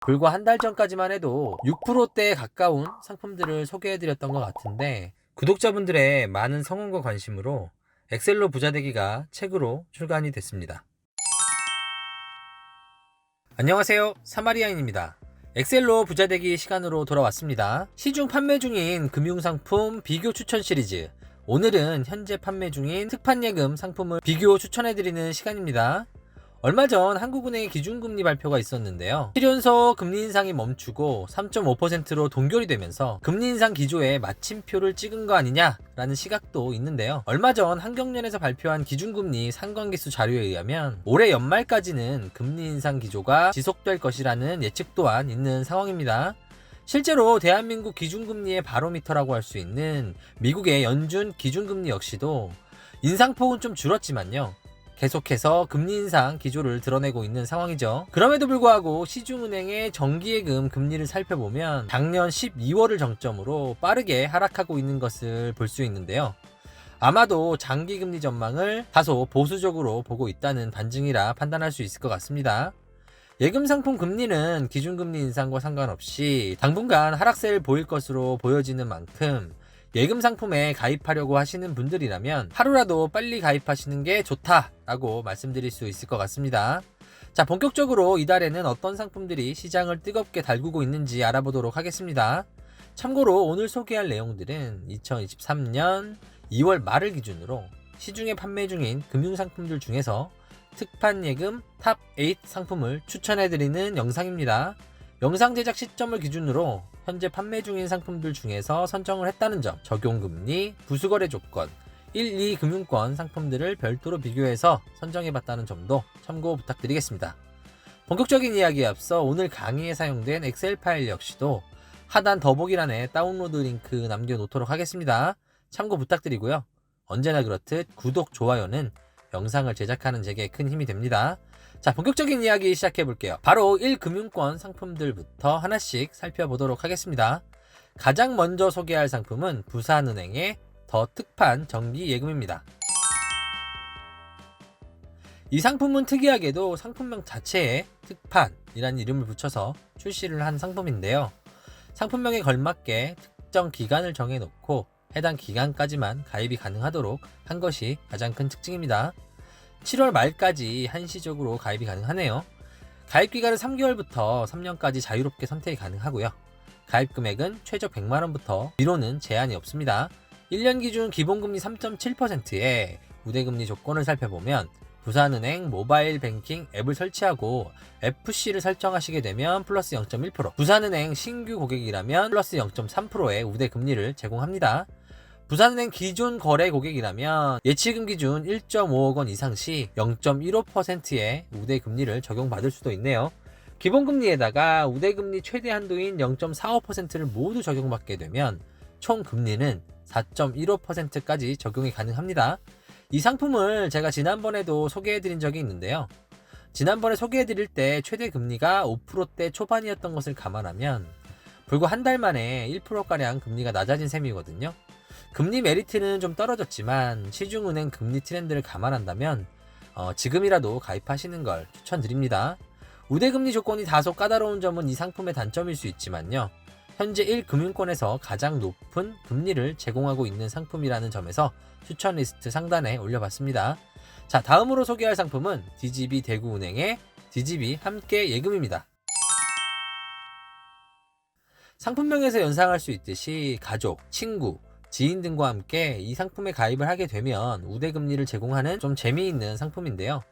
불과 한 달 전까지만 해도 6%대에 가까운 상품들을 소개해드렸던 것 같은데, 구독자분들의 많은 성원과 관심으로 엑셀로 부자되기가 책으로 출간이 됐습니다. 안녕하세요, 사마리아인입니다. 엑셀로 부자되기 시간으로 돌아왔습니다. 시중 판매 중인 금융상품 비교 추천 시리즈, 오늘은 현재 판매 중인 특판예금 상품을 비교 추천해드리는 시간입니다. 얼마 전 한국은행의 기준금리 발표가 있었는데요. 7연속 금리 인상이 멈추고 3.5%로 동결이 되면서 금리 인상 기조에 마침표를 찍은 거 아니냐라는 시각도 있는데요. 얼마 전 한경련에서 발표한 기준금리 상관계수 자료에 의하면 올해 연말까지는 금리 인상 기조가 지속될 것이라는 예측 또한 있는 상황입니다. 실제로 대한민국 기준금리의 바로미터라고 할 수 있는 미국의 연준 기준금리 역시도 인상폭은 좀 줄었지만요, 계속해서 금리 인상 기조를 드러내고 있는 상황이죠. 그럼에도 불구하고 시중은행의 정기예금 금리를 살펴보면 작년 12월을 정점으로 빠르게 하락하고 있는 것을 볼 수 있는데요. 아마도 장기금리 전망을 다소 보수적으로 보고 있다는 반증이라 판단할 수 있을 것 같습니다. 예금 상품 금리는 기준금리 인상과 상관없이 당분간 하락세를 보일 것으로 보여지는 만큼 예금 상품에 가입하려고 하시는 분들이라면 하루라도 빨리 가입하시는 게 좋다라고 말씀드릴 수 있을 것 같습니다. 자, 본격적으로 이달에는 어떤 상품들이 시장을 뜨겁게 달구고 있는지 알아보도록 하겠습니다. 참고로 오늘 소개할 내용들은 2023년 2월 말을 기준으로 시중에 판매 중인 금융상품들 중에서 특판예금 탑 8 상품을 추천해드리는 영상입니다. 영상 제작 시점을 기준으로 현재 판매 중인 상품들 중에서 선정을 했다는 점, 적용금리, 부수거래 조건, 1, 2 금융권 상품들을 별도로 비교해서 선정해봤다는 점도 참고 부탁드리겠습니다. 본격적인 이야기에 앞서 오늘 강의에 사용된 엑셀 파일 역시도 하단 더보기란에 다운로드 링크 남겨놓도록 하겠습니다. 참고 부탁드리고요. 언제나 그렇듯 구독, 좋아요는 영상을 제작하는 제게 큰 힘이 됩니다. 자, 본격적인 이야기 시작해볼게요. 바로 1금융권 상품들부터 하나씩 살펴보도록 하겠습니다. 가장 먼저 소개할 상품은 부산은행의 더 특판 정기예금입니다. 이 상품은 특이하게도 상품명 자체에 특판이라는 이름을 붙여서 출시를 한 상품인데요. 상품명에 걸맞게 특정 기간을 정해놓고 해당 기간까지만 가입이 가능하도록 한 것이 가장 큰 특징입니다. 7월 말까지 한시적으로 가입이 가능하네요. 가입 기간은 3개월부터 3년까지 자유롭게 선택이 가능하고요. 가입 금액은 최저 100만원부터 위로는 제한이 없습니다. 1년 기준 기본금리 3.7%에 우대금리 조건을 살펴보면 부산은행 모바일 뱅킹 앱을 설치하고 FC를 설정하시게 되면 플러스 0.1%, 부산은행 신규 고객이라면 플러스 0.3%의 우대금리를 제공합니다. 부산은행 기존 거래 고객이라면 예치금 기준 1.5억 원 이상 시 0.15%의 우대금리를 적용받을 수도 있네요. 기본금리에다가 우대금리 최대 한도인 0.45%를 모두 적용받게 되면 총 금리는 4.15%까지 적용이 가능합니다. 이 상품을 제가 지난번에도 소개해드린 적이 있는데요. 지난번에 소개해드릴 때 최대 금리가 5%대 초반이었던 것을 감안하면 불과 한 달 만에 1%가량 금리가 낮아진 셈이거든요. 금리 메리트는 좀 떨어졌지만 시중은행 금리 트렌드를 감안한다면 지금이라도 가입하시는 걸 추천드립니다. 우대금리 조건이 다소 까다로운 점은 이 상품의 단점일 수 있지만요, 현재 1금융권에서 가장 높은 금리를 제공하고 있는 상품이라는 점에서 추천 리스트 상단에 올려봤습니다. 자, 다음으로 소개할 상품은 DGB 대구은행의 DGB 함께 예금입니다. 상품명에서 연상할 수 있듯이 가족, 친구, 지인 등과 함께 이 상품에 가입을 하게 되면 우대금리를 제공하는 좀 재미있는 상품인데요.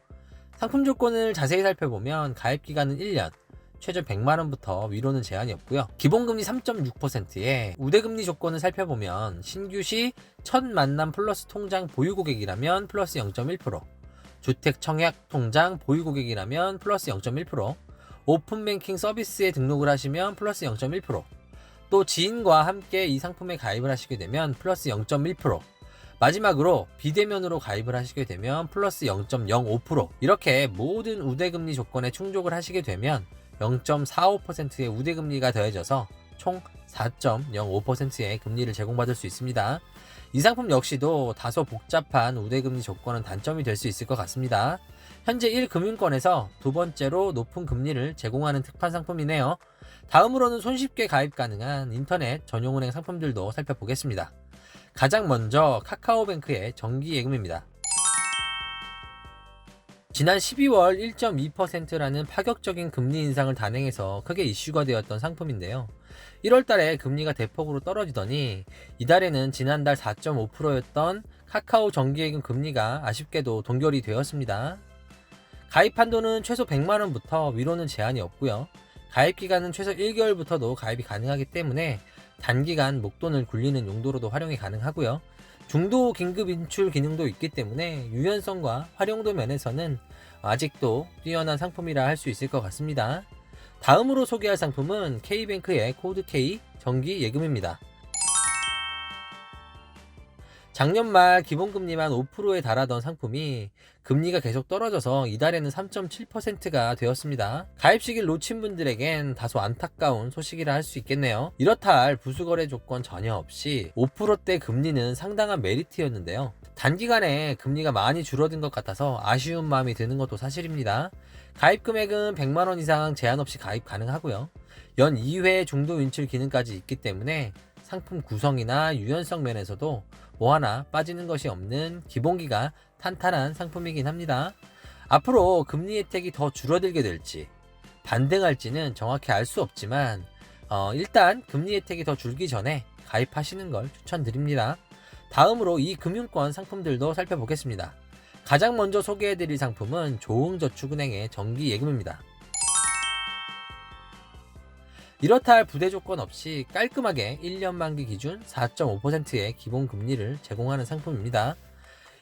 상품 조건을 자세히 살펴보면 가입 기간은 1년, 최저 100만원부터 위로는 제한이 없고요. 기본금리 3.6%에 우대금리 조건을 살펴보면 신규 시 첫 만남 플러스 통장 보유 고객이라면 플러스 0.1%, 주택 청약 통장 보유 고객이라면 플러스 0.1%, 오픈뱅킹 서비스에 등록을 하시면 플러스 0.1%, 또 지인과 함께 이 상품에 가입을 하시게 되면 플러스 0.1%, 마지막으로 비대면으로 가입을 하시게 되면 플러스 0.05%, 이렇게 모든 우대금리 조건에 충족을 하시게 되면 0.45%의 우대금리가 더해져서 총 4.05%의 금리를 제공받을 수 있습니다. 이 상품 역시도 다소 복잡한 우대금리 조건은 단점이 될 수 있을 것 같습니다. 현재 1금융권에서 두 번째로 높은 금리를 제공하는 특판 상품이네요. 다음으로는 손쉽게 가입 가능한 인터넷 전용은행 상품들도 살펴보겠습니다. 가장 먼저 카카오뱅크의 정기예금입니다. 지난 12월 1.2%라는 파격적인 금리 인상을 단행해서 크게 이슈가 되었던 상품인데요. 1월달에 금리가 대폭으로 떨어지더니 이달에는 지난달 4.5%였던 카카오 정기예금 금리가 아쉽게도 동결이 되었습니다. 가입 한도는 최소 100만원부터 위로는 제한이 없고요. 가입 기간은 최소 1개월부터도 가입이 가능하기 때문에 단기간 목돈을 굴리는 용도로도 활용이 가능하고요. 중도 긴급 인출 기능도 있기 때문에 유연성과 활용도 면에서는 아직도 뛰어난 상품이라 할 수 있을 것 같습니다. 다음으로 소개할 상품은 K뱅크의 코드-K 정기예금입니다. 작년 말 기본금리만 5%에 달하던 상품이 금리가 계속 떨어져서 이달에는 3.7%가 되었습니다. 가입 시기를 놓친 분들에겐 다소 안타까운 소식이라 할 수 있겠네요. 이렇다 할 부수거래 조건 전혀 없이 5%대 금리는 상당한 메리트였는데요. 단기간에 금리가 많이 줄어든 것 같아서 아쉬운 마음이 드는 것도 사실입니다. 가입 금액은 100만원 이상 제한 없이 가입 가능하고요. 연 2회 중도 인출 기능까지 있기 때문에 상품 구성이나 유연성 면에서도 뭐 하나 빠지는 것이 없는 기본기가 탄탄한 상품이긴 합니다. 앞으로 금리 혜택이 더 줄어들게 될지 반등할지는 정확히 알 수 없지만 일단 금리 혜택이 더 줄기 전에 가입하시는 걸 추천드립니다. 다음으로 이 금융권 상품들도 살펴보겠습니다. 가장 먼저 소개해드릴 상품은 조흥저축은행의 정기예금입니다. 이렇다 할 부대 조건 없이 깔끔하게 1년 만기 기준 4.5%의 기본 금리를 제공하는 상품입니다.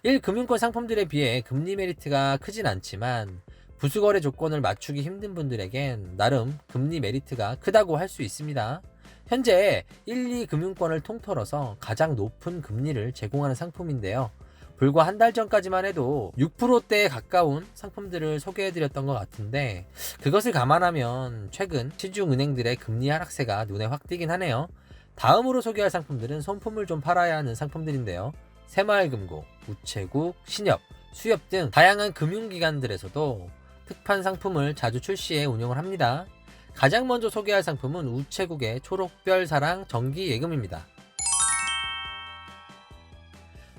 1금융권 상품들에 비해 금리 메리트가 크진 않지만 부수거래 조건을 맞추기 힘든 분들에겐 나름 금리 메리트가 크다고 할 수 있습니다. 현재 1, 2금융권을 통틀어서 가장 높은 금리를 제공하는 상품인데요. 불과 한 달 전까지만 해도 6%대에 가까운 상품들을 소개해드렸던 것 같은데 그것을 감안하면 최근 시중은행들의 금리 하락세가 눈에 확 띄긴 하네요. 다음으로 소개할 상품들은 손품을 좀 팔아야 하는 상품들인데요. 새마을금고, 우체국, 신협, 수협 등 다양한 금융기관들에서도 특판 상품을 자주 출시해 운영을 합니다. 가장 먼저 소개할 상품은 우체국의 초록별사랑 정기예금입니다.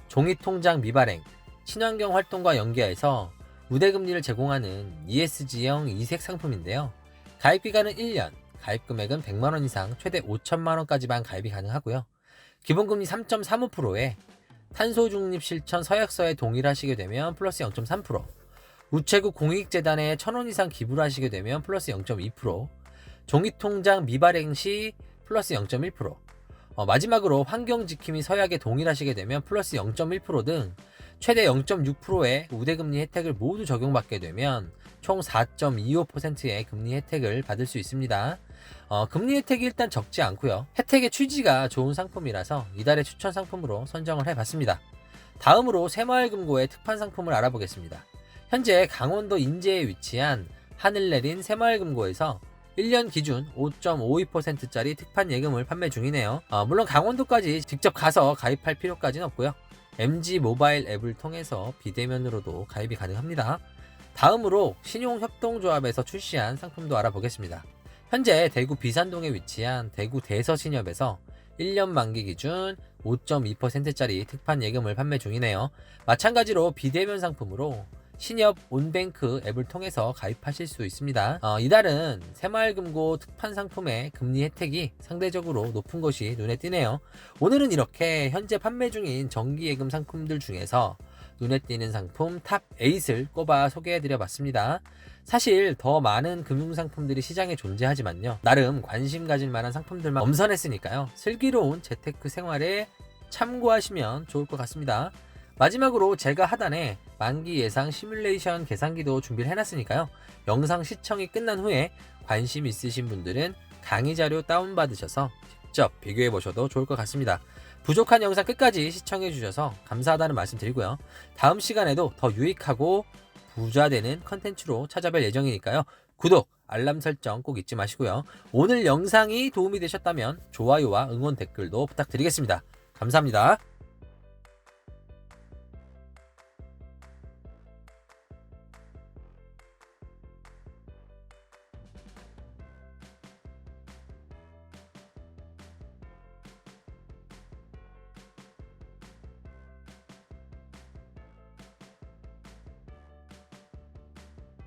종이통장 미발행, 친환경 활동과 연계해서 우대금리를 제공하는 ESG형 이색 상품인데요. 가입기간은 1년, 가입금액은 100만원 이상 최대 5천만원까지만 가입이 가능하고요. 기본금리 3.35%에 탄소중립 실천 서약서에 동의를 하시게 되면 플러스 0.3%, 우체국 공익재단에 1,000원 이상 기부를 하시게 되면 플러스 0.2%, 종이통장 미발행 시 플러스 0.1%, 마지막으로 환경지킴이 서약에 동의를 하시게 되면 플러스 0.1% 등 최대 0.6%의 우대금리 혜택을 모두 적용받게 되면 총 4.25%의 금리 혜택을 받을 수 있습니다. 금리 혜택이 일단 적지 않고요. 혜택의 취지가 좋은 상품이라서 이달의 추천 상품으로 선정을 해봤습니다. 다음으로 새마을금고의 특판 상품을 알아보겠습니다. 현재 강원도 인제에 위치한 하늘내린 새마을금고에서 1년 기준 5.52%짜리 특판 예금을 판매 중이네요. 물론 강원도까지 직접 가서 가입할 필요까지는 없고요. MG 모바일 앱을 통해서 비대면으로도 가입이 가능합니다. 다음으로 신용협동조합에서 출시한 상품도 알아보겠습니다. 현재 대구 비산동에 위치한 대구 대서신협에서 1년 만기 기준 5.2%짜리 특판 예금을 판매 중이네요. 마찬가지로 비대면 상품으로 신협 온뱅크 앱을 통해서 가입하실 수 있습니다. 이달은 새마을금고 특판 상품의 금리 혜택이 상대적으로 높은 것이 눈에 띄네요. 오늘은 이렇게 현재 판매 중인 정기예금 상품들 중에서 눈에 띄는 상품 탑 8을 꼽아 소개해드려 봤습니다. 사실 더 많은 금융상품들이 시장에 존재하지만요, 나름 관심 가질 만한 상품들만 엄선했으니까요, 슬기로운 재테크 생활에 참고하시면 좋을 것 같습니다. 마지막으로 제가 하단에 만기 예상 시뮬레이션 계산기도 준비를 해놨으니까요, 영상 시청이 끝난 후에 관심 있으신 분들은 강의 자료 다운받으셔서 직접 비교해 보셔도 좋을 것 같습니다. 부족한 영상 끝까지 시청해 주셔서 감사하다는 말씀 드리고요, 다음 시간에도 더 유익하고 부자되는 컨텐츠로 찾아뵐 예정이니까요, 구독, 알람 설정 꼭 잊지 마시고요. 오늘 영상이 도움이 되셨다면 좋아요와 응원 댓글도 부탁드리겠습니다. 감사합니다.